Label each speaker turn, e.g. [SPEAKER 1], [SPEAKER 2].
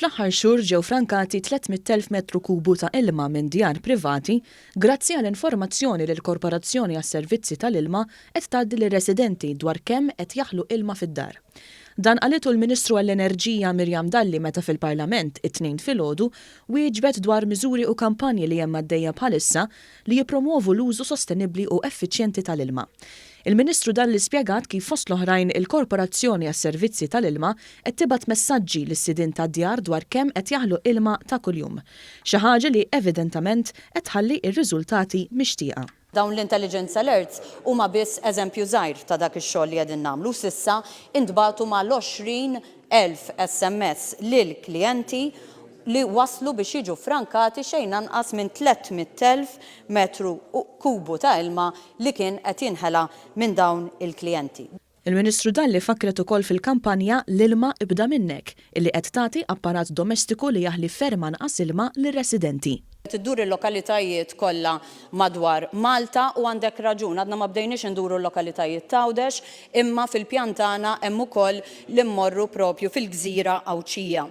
[SPEAKER 1] Fl-aħħar xhur ġew frankati 300,000 metru kubu ta' ilma minn djar privati grazzi għal informazzjoni li l-Korporazzjoni għas-Servizzi tal-Ilma qed tgħaddi lir-residenti dwar kemm qed jaħlu ilma fid-dar. Dan qalitu l-Ministru għall-Enerġija Mirjam Dalli meta fil-Parlament it-tnejn filgħodu wieġbet dwar miżuri u kampanji li hemm għaddejja bħalissa li jippromovu l-użu sostenibbli u effiċjenti tal-ilma. Il-Ministru Dalli spjegat kif fost l-oħrajn il-Korporazzjoni għas-Servizzi tal-Ilma qed tibgħat messaġġi lis-sidien tad-djar dwar kemm qed jaħlu ilma ta' kuljum. Xi ħaġa li evidentament qed tħalli r-riżultati mixtieqa.
[SPEAKER 2] Dawn l-intelligence alerts huma biss eżempju żgħir ta' dak ix-xogħol li qegħdin nagħmlu s'issa intbagħtu mal-20,000 SMS lil klijenti li waslu biex jiġu frankati xejn anqas minn 300,000 metru kubu ta' ilma li kien qed jinħela minn dawn il-klijenti.
[SPEAKER 1] Il-Ministru Dalli fakkret ukoll fil-kampanja l-ilma ibda minnek illi qed tagħti apparat domestiku li jaħli ferm anqas ilma lir-residenti.
[SPEAKER 2] Tiddur il-lokalitajiet kollha madwar Malta u għandek raġun, għadna ma bdejniex induru l-lokalitajiet Tawdex, imma fil-pjan tagħna hemm ukoll li mmorru propju fil-Gżira Awċija.